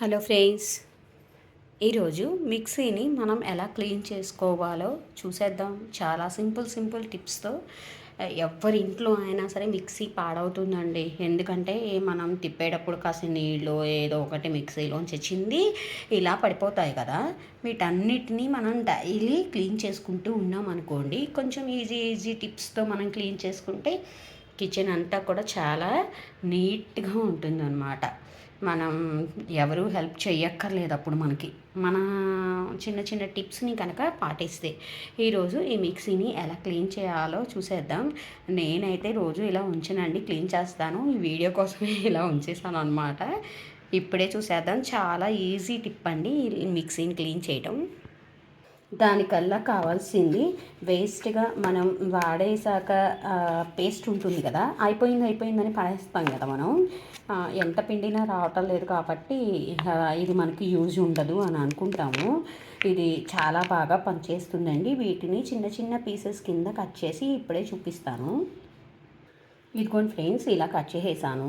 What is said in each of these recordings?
Hello friends, ఈరోజు మిక్సీని మనం ఎలా క్లీన్ చేసుకోవాలో చూసేద్దాం. చాలా సింపుల్ టిప్స్తో ఎవరి ఇంట్లో అయినా సరే మిక్సీ పాడవుతుందండి. ఎందుకంటే మనం తిప్పేటప్పుడు కాసిన నీళ్ళు ఏదో ఒకటి మిక్సీలోంచి చింది ఇలా పడిపోతాయి కదా. వీటన్నిటినీ మనం డైలీ క్లీన్ చేసుకుంటూ ఉన్నాం అనుకోండి, కొంచెం ఈజీ టిప్స్తో మనం క్లీన్ చేసుకుంటే కిచెన్ అంతా కూడా చాలా నీట్గా ఉంటుందన్నమాట. మనం ఎవరు హెల్ప్ చేయక్కర్లేదు అప్పుడు మనకి. మన చిన్న టిప్స్ని కనుక పాటిస్తే ఈరోజు ఈ మిక్సీని ఎలా క్లీన్ చేయాలో చూసేద్దాం. నేనైతే రోజు ఇలా ఉంచనండి, క్లీన్ చేస్తాను. ఈ వీడియో కోసమే ఇలా ఉంచేసాను అనమాట. ఇప్పుడే చూసేద్దాం. చాలా ఈజీ టిప్ అండి ఈ మిక్సీని క్లీన్ చేయటం. దానికల్లా కావాల్సింది వేస్ట్గా మనం వాడేసాక పేస్ట్ ఉంటుంది కదా, అయిపోయిందని పడేస్తాం కదా మనం. ఎంత పిండినా రావటం లేదు కాబట్టి ఇది మనకి యూజ్ ఉండదు అని అనుకుంటాము. ఇది చాలా బాగా పనిచేస్తుందండి. వీటిని చిన్న పీసెస్ కింద కట్ చేసి ఇప్పుడే చూపిస్తాను. ఇదిగోండి ఫ్రెండ్స్, ఇలా కట్ చేసేసాను.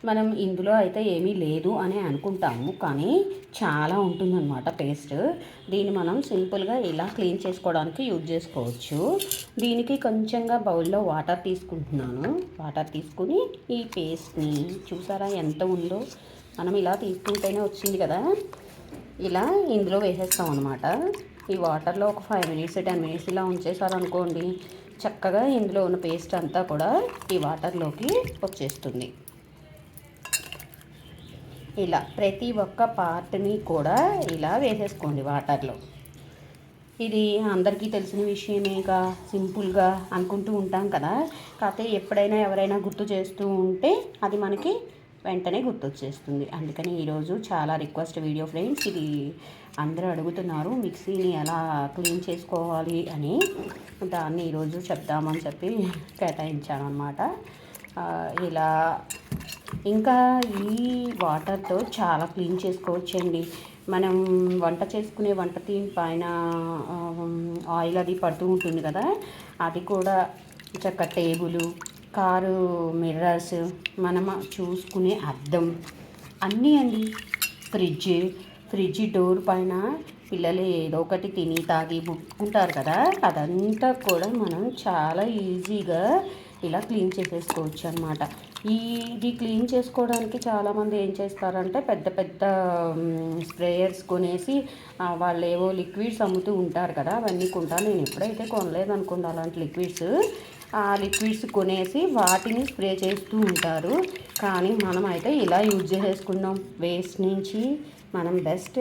మనం ఇందులో అయితే ఏమీ లేదు అని అనుకుంటాము, కానీ చాలా ఉంటుందన్నమాట పేస్ట్. దీన్ని మనం సింపుల్గా ఇలా క్లీన్ చేసుకోవడానికి యూజ్ చేసుకోవచ్చు. దీనికి కొంచెంగా బౌల్లో వాటర్ తీసుకుంటున్నాను. వాటర్ తీసుకుని ఈ పేస్ట్ని చూసారా ఎంత ఉందో. మనం ఇలా తీసుకుంటేనే వచ్చింది కదా, ఇలా ఇందులో వేసేస్తాం అనమాట. ఈ వాటర్లో ఒక 5 మినిట్స్ 10 మినిట్స్ ఇలా ఉంచేసారనుకోండి, చక్కగా ఇందులో ఉన్న పేస్ట్ అంతా కూడా ఈ వాటర్లోకి వచ్చేస్తుంది. ఇలా ప్రతి ఒక్క పార్ట్ని కూడా ఇలా వేసేసుకోండి వాటర్లో. ఇది అందరికీ తెలిసిన విషయమేగా, సింపుల్గా అనుకుంటూ ఉంటాం కదా. కాకపోతే ఎప్పుడైనా ఎవరైనా గుర్తు చేస్తూ ఉంటే అది మనకి వెంటనే గుర్తొచ్చేస్తుంది. అందుకని ఈరోజు చాలా రిక్వెస్ట్ వీడియో ఫ్రెండ్స్. ఇది అందరూ అడుగుతున్నారు మిక్సీని ఎలా క్లీన్ చేసుకోవాలి అని. దాన్ని ఈరోజు చెప్దామని చెప్పి కేటాయించాను అనమాట. ఇలా ఇంకా ఈ వాటర్తో చాలా క్లీన్ చేసుకోవచ్చండి. మనం వంట చేసుకునే వంట తీన్ పైన ఆయిల్ అది పడుతూ ఉంటుంది కదా, అది కూడా చక్క టేబుల్, కారు మిర్రర్స్, మనం చూసుకునే అద్దం అన్నీ అండి. ఫ్రిడ్జ్ డోర్ పైన పిల్లలు ఏదో ఒకటి తిని తాగి బుక్కుంటారు కదా, అదంతా కూడా మనం చాలా ఈజీగా ఇలా క్లీన్ చేసేసుకోవచ్చు అనమాట. ఇది క్లీన్ చేసుకోవడానికి చాలామంది ఏం చేస్తారంటే పెద్ద స్ప్రేయర్స్ కొనేసి వాళ్ళు ఏవో లిక్విడ్స్ అమ్ముతూ ఉంటారు కదా, అవన్నీ కొంటా. నేను ఎప్పుడైతే కొనలేదు అనుకోండి అలాంటి లిక్విడ్స్. ఆ లిక్విడ్స్ కొనేసి వాటిని స్ప్రే చేస్తూ ఉంటారు. కానీ మనం అయితే ఇలా యూజ్ చేసేసుకుందాం. వేస్ట్ నుంచి మనం బెస్ట్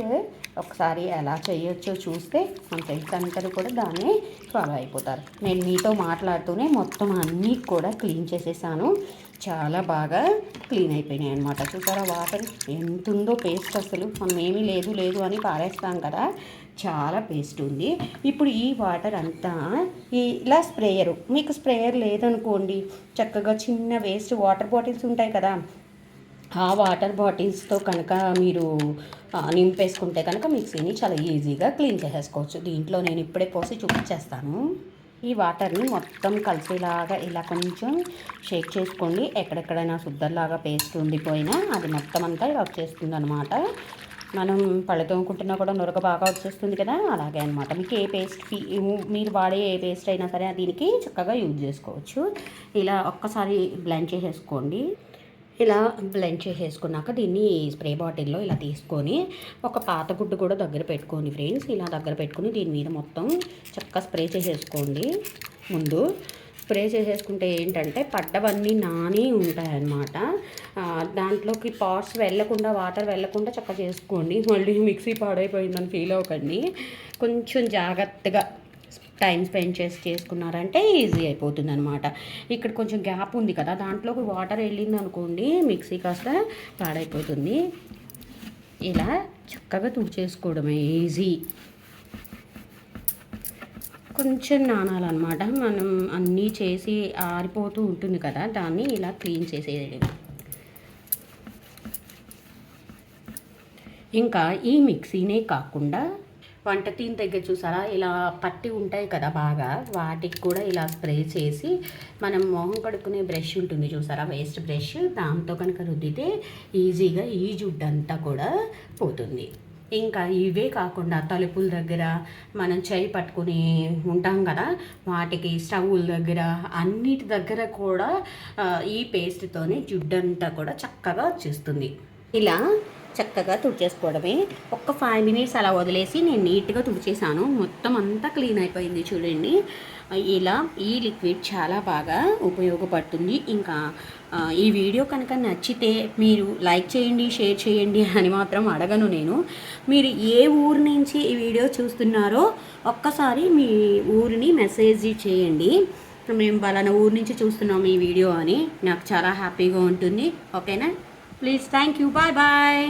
ఒకసారి ఎలా చేయొచ్చో చూస్తే మన ఫ్రెండ్స్ అందరూ కూడా దాన్ని ఫాలో అయిపోతారు. నేను మీతో మాట్లాడుతూనే మొత్తం అన్నీ కూడా క్లీన్ చేసేసాను. చాలా బాగా క్లీన్ అయిపోయినాయి అనమాట. చూసారా వాటర్ ఎంత ఉందో పేస్ట్. అసలు మనం ఏమీ లేదు అని పారేస్తాం కదా, చాలా పేస్ట్ ఉంది. ఇప్పుడు ఈ వాటర్ అంతా ఇలా స్ప్రేయరు, మీకు స్ప్రేయర్ లేదనుకోండి, చక్కగా చిన్న వేస్ట్ వాటర్ బాటిల్స్ ఉంటాయి కదా, ఆ వాటర్ బాటిల్స్తో కనుక మీరు నింపేసుకుంటే కనుక మిక్సీని చాలా ఈజీగా క్లీన్ చేసేసుకోవచ్చు. దీంట్లో నేను ఇప్పుడే పోసి చూపించేస్తాను. ఈ వాటర్ని మొత్తం కలిసేలాగా ఇలా కొంచెం షేక్ చేసుకోండి. ఎక్కడెక్కడైనా శుద్ధలాగా పేస్ట్ ఉండిపోయినా అది మొత్తం అంతా ఇలా వచ్చేస్తుంది అనమాట. మనం పళ్ళు తోముకుంటున్నా కూడా నురగ బాగా వచ్చేస్తుంది కదా, అలాగే అనమాట. మీకు ఏ పేస్ట్ మీరు వాడే ఏ పేస్ట్ అయినా సరే దీనికి చక్కగా యూజ్ చేసుకోవచ్చు. ఇలా ఒక్కసారి బ్లెండ్ చేసేసుకోండి. ఇలా బ్లెండ్ చేసేసుకున్నాక దీన్ని స్ప్రే బాటిల్లో ఇలా తీసుకొని ఒక పాత గుడ్డు కూడా దగ్గర పెట్టుకోండి ఫ్రెండ్స్. ఇలా దగ్గర పెట్టుకుని దీని మీద మొత్తం చక్కగా స్ప్రే చేసేసుకోండి. ముందు స్ప్రే చేసేసుకుంటే ఏంటంటే పడ్డవన్నీ నాని ఉంటాయన్నమాట. దాంట్లోకి పార్ట్స్ వెళ్ళకుండా, వాటర్ వెళ్ళకుండా చక్కగా చేసుకోండి. మళ్ళీ మిక్సీ పాడైపోయిందని ఫీల్ అవ్వకండి. కొంచెం జాగ్రత్తగా టైం స్పెండ్ చేసుకున్నారంటే ఈజీ అయిపోతుంది అనమాట. ఇక్కడ కొంచెం గ్యాప్ ఉంది కదా, దాంట్లోకి వాటర్ వెళ్ళింది అనుకోండి మిక్సీ కాస్త పాడైపోతుంది. ఇలా చక్కగా తుడిచేసుకోవడమే ఈజీ. కొంచెం నానాలన్నమాట. మనం అన్నీ చేసి ఆరిపోతూ ఉంటుంది కదా, దాన్ని ఇలా క్లీన్ చేసేయడం. ఇంకా ఈ మిక్సీనే కాకుండా వంట తీన్ దగ్గర చూసారా ఇలా పట్టి ఉంటాయి కదా బాగా, వాటికి కూడా ఇలా స్ప్రే చేసి మనం మొహం కడుక్కునే బ్రష్ ఉంటుంది చూసారా, వేస్ట్ బ్రష్, దాంతో కనుక రుద్దితే ఈజీగా ఈ జుడ్డంతా కూడా పోతుంది. ఇంకా ఇవే కాకుండా తలుపుల దగ్గర మనం చేయి పట్టుకుని ఉంటాం కదా, వాటికి స్టవ్ల దగ్గర అన్నిటి దగ్గర కూడా ఈ పేస్ట్తోనే జుడ్డంతా కూడా చక్కగా వచ్చేస్తుంది. ఇలా చక్కగా తుడిచేసుకోవడమే. ఒక్క 5 మినిట్స్ అలా వదిలేసి నేను నీట్గా తుడిచేసాను, మొత్తం అంతా క్లీన్ అయిపోయింది చూడండి. ఇలా ఈ లిక్విడ్ చాలా బాగా ఉపయోగపడుతుంది. ఇంకా ఈ వీడియో కనుక నచ్చితే మీరు లైక్ చేయండి, షేర్ చేయండి అని మాత్రం అడగను నేను. మీరు ఏ ఊరు నుంచి ఈ వీడియో చూస్తున్నారో ఒక్కసారి మీ ఊరిని మెసేజ్ చేయండి, మేము పలానా ఊరు నుంచి చూస్తున్నాం ఈ వీడియో అని. నాకు చాలా హ్యాపీగా ఉంటుంది. ఓకేనా? Please, thank you, bye bye.